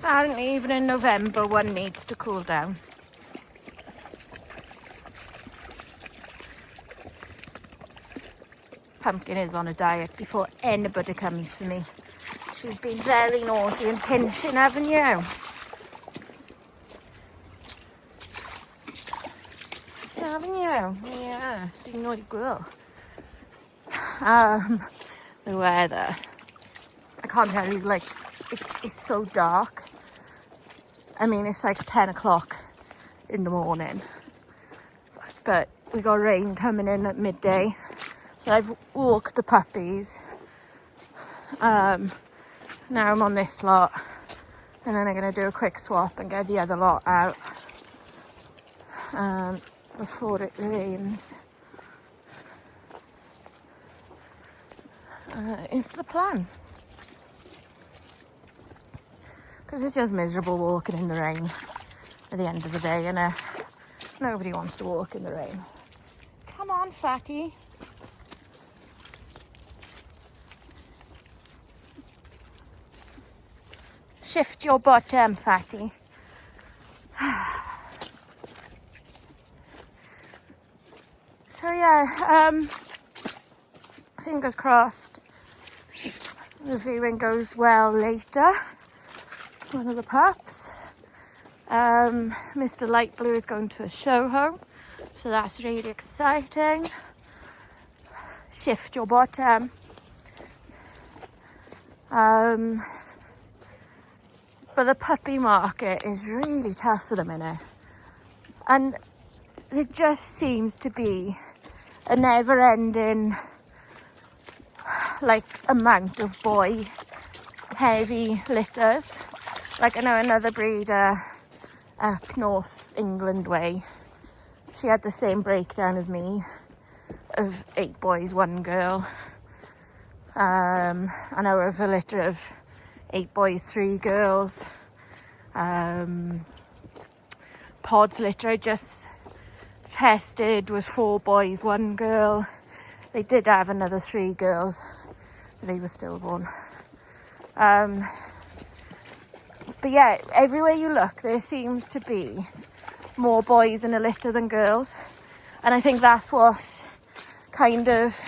Apparently even in November one needs to cool down. Pumpkin is on a diet before anybody comes for me. She's been very naughty and pinching, haven't you? Haven't you? Yeah, big naughty girl. The weather. I can't tell you, like, it's so dark. I mean, it's like 10 o'clock in the morning. But we got rain coming in at midday. So I've walked the puppies. Now I'm on this lot. And then I'm going to do a quick swap and get the other lot out. Before it rains. Is the plan. Because it's just miserable walking in the rain at the end of the day, and nobody wants to walk in the rain. Come on, fatty. Shift your bottom, fatty. So yeah, fingers crossed the viewing goes well later. One of the pups. Mr. Light Blue is going to a show home, so that's really exciting. Shift your bottom. But the puppy market is really tough at the minute, and there just seems to be a never-ending like amount of boy heavy litters. Like I know another breeder up North England way, she had the same breakdown as me of 8 boys, 1 girl. I know of a litter of 8 boys, 3 girls. Pod's litter I just tested was 4 boys, 1 girl. They did have another 3 girls, but they were stillborn. But yeah, everywhere you look, there seems to be more boys in a litter than girls. And I think that's what's kind of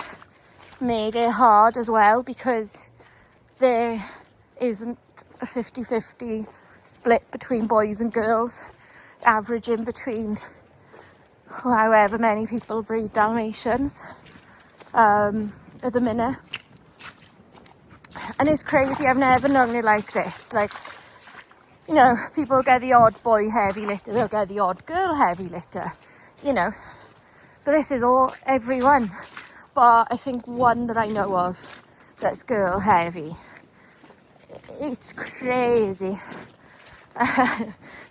made it hard as well, because there isn't a 50-50 split between boys and girls, averaging between however many people breed Dalmatians at the minute. And it's crazy, I've never known it like this. Like, you know, people get the odd boy heavy litter, they'll get the odd girl heavy litter, you know. But this is all, everyone. But I think one that I know of that's girl heavy. It's crazy.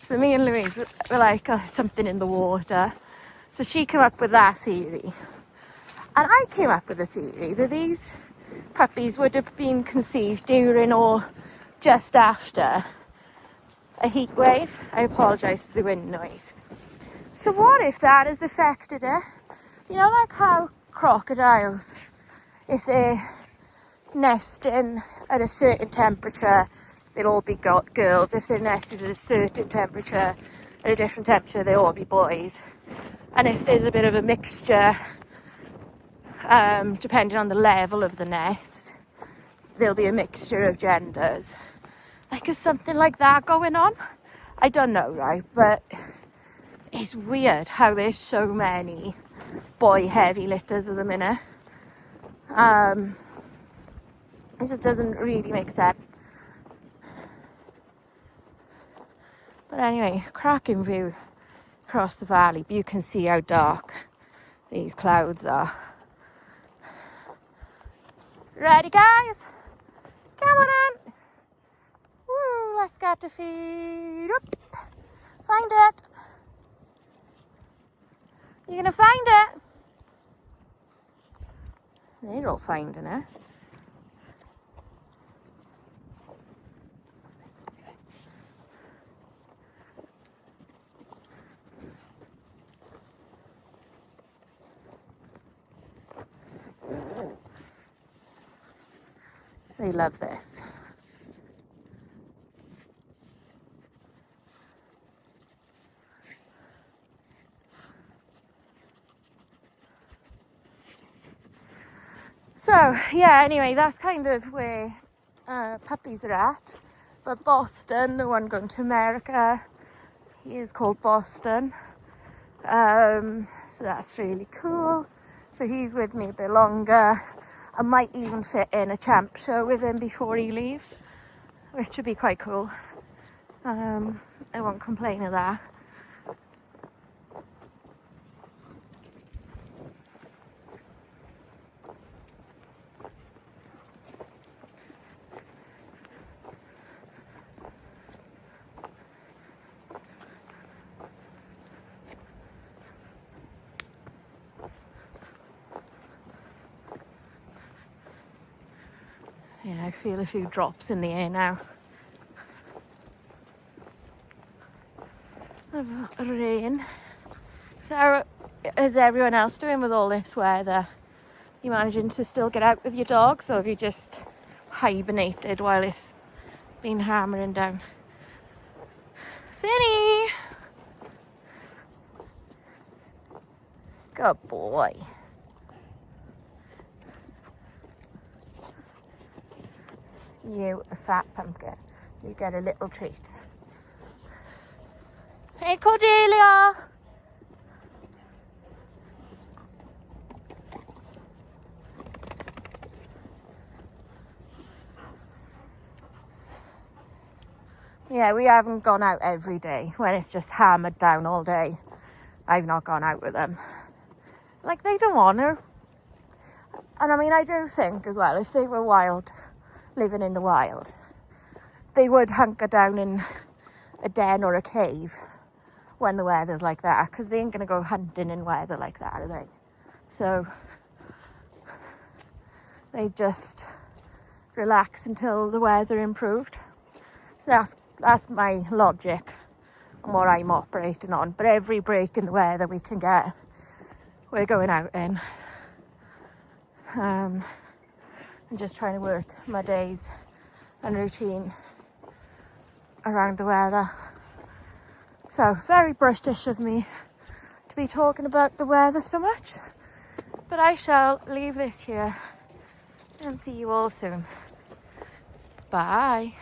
So me and Louise were like, oh, something in the water. So she came up with that theory. And I came up with a theory that these puppies would have been conceived during or just after a heat wave. I apologise for the wind noise. So what if that has affected it? You know, like how crocodiles, if they're nesting at a certain temperature, they'll all be girls. If they're nested at a certain temperature, at a different temperature, they'll all be boys. And if there's a bit of a mixture, depending on the level of the nest, there'll be a mixture of genders. Like, is something like that going on? I don't know, right? But it's weird how there's so many boy heavy litters at the minute. It just doesn't really make sense. But anyway, cracking view across the valley. You can see how dark these clouds are. Ready, guys? Come on in. Woo, let's get the feet up. Find it. You gonna find it? They're all finding it. They love this. So yeah, anyway, that's kind of where puppies are at. But Boston, the one going to America, he is called Boston. So that's really cool. So he's with me a bit longer. I might even fit in a champ show with him before he leaves, which would be quite cool. I won't complain of that. Yeah, I feel a few drops in the air now of rain. So how is everyone else doing with all this weather? You managing to still get out with your dogs, or have you just hibernated while it's been hammering down? Finny! Good boy. You a fat pumpkin. You get a little treat. Hey Cordelia! Yeah, we haven't gone out every day when it's just hammered down all day. I've not gone out with them. Like, they don't want to. And I mean, I do think as well, if they were wild, living in the wild, they would hunker down in a den or a cave when the weather's like that, because they ain't going to go hunting in weather like that, are they? So they just relax until the weather improved. So that's my logic and what I'm operating on. But every break in the weather we can get, we're going out in. I'm just trying to work my days and routine around the weather. So very British of me to be talking about the weather so much. But I shall leave this here and see you all soon. Bye.